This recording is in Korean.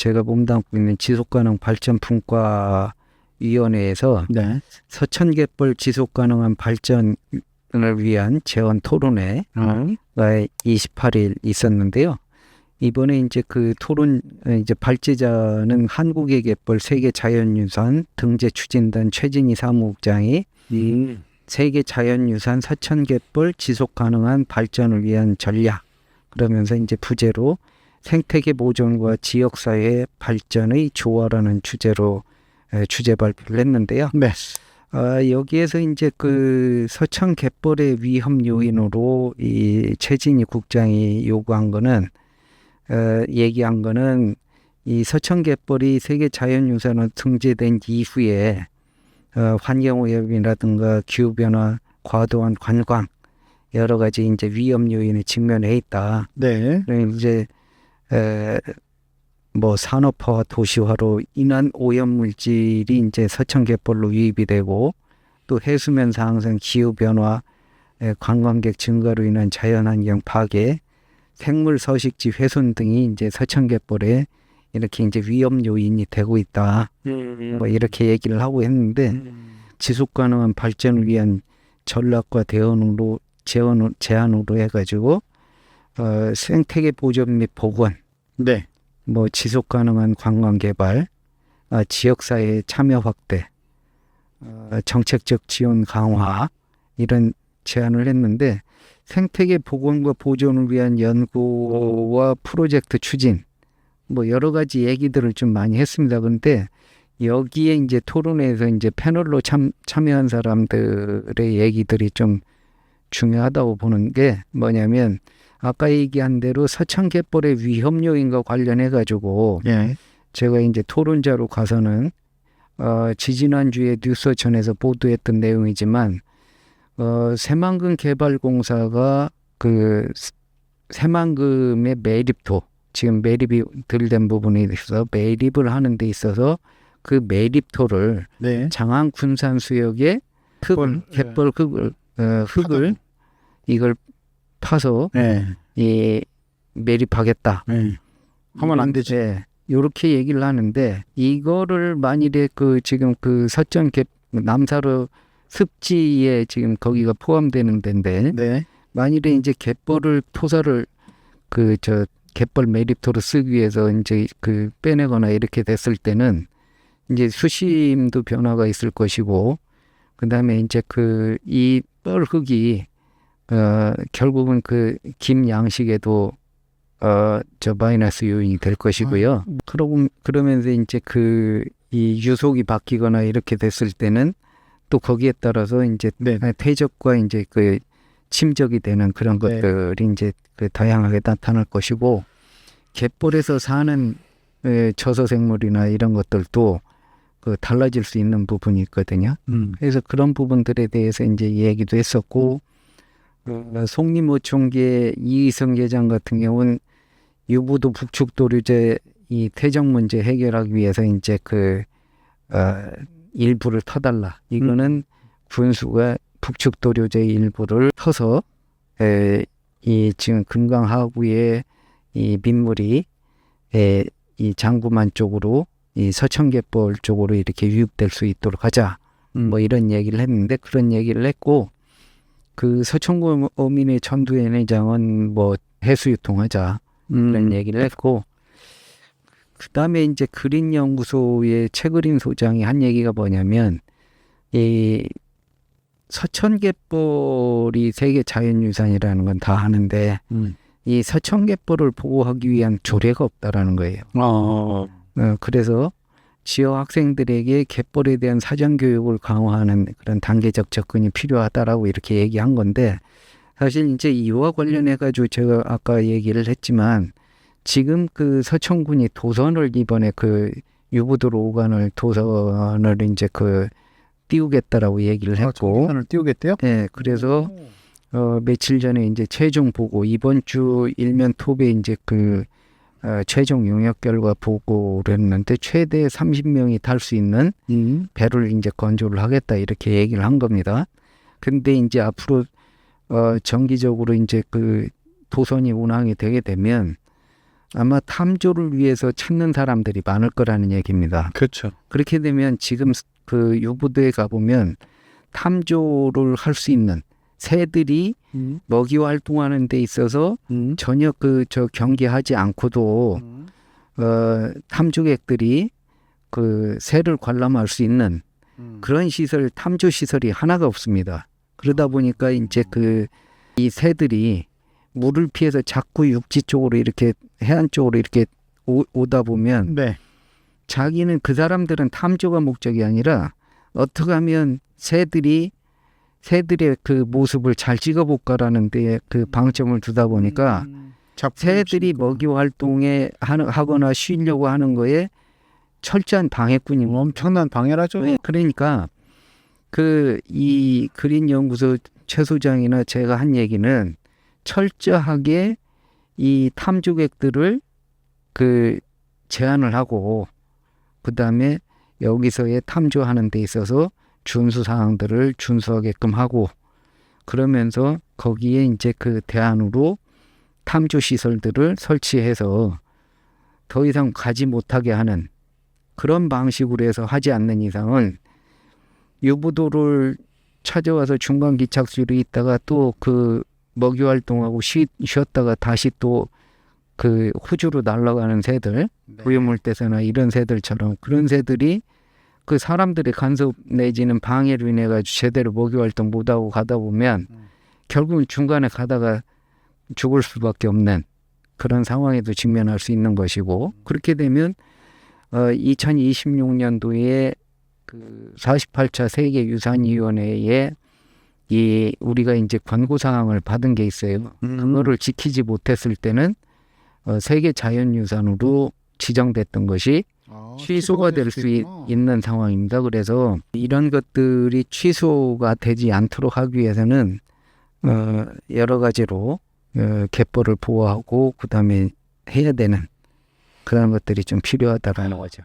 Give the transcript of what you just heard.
제가 몸담고 있는 지속가능 발전 분과위원회에서 네. 서천갯벌 지속가능한 발전을 위한 재원 토론회가 28일 있었는데요. 이번에 이제 그 토론 이제 발제자는 한국의 갯벌 세계 자연유산 등재 추진단 최진희 사무국장이 세계 자연유산 서천갯벌 지속가능한 발전을 위한 전략 그러면서 이제 부제로 생태계 보존과 지역사회 발전의 조화라는 주제로 주제 발표를 했는데요. 네. 여기에서 이제 그 서천 갯벌의 위험 요인으로 이 최진희 국장이 요구한 거는 얘기한 거는 이 서천 갯벌이 세계 자연유산으로 등재된 이후에 환경오염이라든가 기후변화, 과도한 관광 여러 가지 이제 위험 요인에 직면해 있다. 네. 이제 뭐 산업화와 도시화로 인한 오염 물질이 이제 서천 갯벌로 유입이 되고 또 해수면 상승, 기후 변화, 관광객 증가로 인한 자연환경 파괴, 생물 서식지 훼손 등이 이제 서천 갯벌에 이렇게 이제 위험 요인이 되고 있다. 뭐 이렇게 얘기를 하고 했는데 지속 가능한 발전을 위한 전략과 대안으로 제안으로 해가지고 생태계 보존 및 복원, 네. 뭐 지속 가능한 관광 개발, 지역사회 참여 확대, 정책적 지원 강화 이런 제안을 했는데 생태계 복원과 보존을 위한 연구와 프로젝트 추진 뭐 여러 가지 얘기들을 좀 많이 했습니다. 그런데 여기에 이제 토론회에서 이제 패널로 참여한 사람들의 얘기들이 좀 중요하다고 보는 게 뭐냐면 아까 얘기한 대로 서천 갯벌의 위험 요인과 관련해 가지고 제가 이제 토론자로 가서는 지지난주에 뉴스천에서 보도했던 내용이지만 새만금 개발공사가 그 새만금의 매립토 지금 매립이 덜 된 부분에 있어서 매립을 하는 데 있어서 그 매립토를 장안 군산 수역에 갯벌 흙을 이걸 파서 이 매립하겠다. 하면 안 되지. 이렇게 얘기를 하는데 이거를 만일에 그 지금 그 서천 남사로 습지에 지금 거기가 포함되는 데인데 만일에 이제 갯벌을 토사를 갯벌 매립토로 쓰기 위해서 이제 그 빼내거나 이렇게 됐을 때는 이제 수심도 변화가 있을 것이고 그다음에 이제 그 이 뻘흙이 결국은 그 김 양식에도 마이너스 요인이 될 것이고요. 그러면서 이제 이 유속이 바뀌거나 이렇게 됐을 때는 또 거기에 따라서 이제 퇴적과 이제 그 침적이 되는 그런 것들이 이제 그 다양하게 나타날 것이고 갯벌에서 사는 저서생물이나 이런 것들도 달라질 수 있는 부분이 있거든요. 그래서 그런 부분들에 대해서 이제 얘기도 했었고 송림어촌계 이의성 회장 같은 경우는 유부도 북측도류제 이 퇴적 문제 해결하기 위해서 이제 일부를 터달라. 이거는 군수가 북측도류제 일부를 터서 이 지금 금강 하구의 이 민물이 이 장구만 쪽으로 이 서천갯벌 쪽으로 이렇게 유입될 수 있도록 하자. 뭐 이런 얘기를 했는데 그런 얘기를 했고 그 서천구 어민의 전두현 회장은 뭐 해수 유통하자 이런 얘기를 했고 그다음에 이제 그린연구소의 최그린 소장이 한 얘기가 뭐냐면 이 서천갯벌이 세계 자연유산이라는 건 다 아는데 이 서천갯벌을 보호하기 위한 조례가 없다라는 거예요. 그래서 지역 학생들에게 갯벌에 대한 사전 교육을 강화하는 그런 단계적 접근이 필요하다라고 이렇게 얘기한 건데 사실 이제 이와 관련해 가지고 제가 아까 얘기를 했지만 지금 그 서천군이 도선을 이번에 그 유부도로 오간을 도선을 이제 띄우겠다라고 얘기를 했고 도선을 띄우겠대요? 네, 그래서 며칠 전에 이제 최종 보고 이번 주 일면 톱에 이제 최종 용역 결과 보고를 했는데 최대 30명이 탈 수 있는 배를 이제 건조를 하겠다 이렇게 얘기를 한 겁니다. 근데 이제 앞으로 정기적으로 이제 도선이 운항이 되게 되면 아마 탐조를 위해서 찾는 사람들이 많을 거라는 얘기입니다. 그렇죠. 그렇게 되면 지금 그 유부도에 가보면 탐조를 할 수 있는 새들이 먹이 활동하는 데 있어서 전혀 저 경계하지 않고도 탐조객들이 그 새를 관람할 수 있는 그런 시설, 탐조 시설이 하나가 없습니다. 그러다 보니까 이제 이 새들이 물을 피해서 자꾸 육지 쪽으로 이렇게 해안 쪽으로 이렇게 오다 보면 네. 자기는 그 사람들은 탐조가 목적이 아니라 어떻게 하면 새들의 그 모습을 잘 찍어볼까라는 데 그 방점을 두다 보니까 새들이 먹이 활동에 하거나 쉬려고 하는 거에 철저한 방해꾼입니다. 엄청난 방해라죠. 네, 그러니까 이 그린 연구소 최 소장이나 제가 한 얘기는 철저하게 이 탐조객들을 제한을 하고 그다음에 여기서의 탐조하는 데 있어서 준수 사항들을 준수하게끔 하고 그러면서 거기에 이제 그 대안으로 탐조 시설들을 설치해서 더 이상 가지 못하게 하는 그런 방식으로 해서 하지 않는 이상은 유부도를 찾아와서 중간 기착지로 있다가 또 그 먹이 활동하고 쉬었다가 다시 또 그 호주로 날아가는 새들, 부유물대새나 이런 새들처럼 그런 새들이 그 사람들의 간섭 내지는 방해로 인해 가지고 제대로 먹이 활동 못하고 가다 보면 결국은 중간에 가다가 죽을 수밖에 없는 그런 상황에도 직면할 수 있는 것이고 그렇게 되면 2026년도에 그 48차 세계유산위원회에 우리가 이제 권고 사항을 받은 게 있어요. 그거를 지키지 못했을 때는 세계 자연유산으로 지정됐던 것이 취소가 될 수 있는 상황입니다. 그래서 이런 것들이 취소가 되지 않도록 하기 위해서는 여러 가지로 갯벌을 보호하고 그다음에 해야 되는 그런 것들이 좀 필요하다라는 거죠.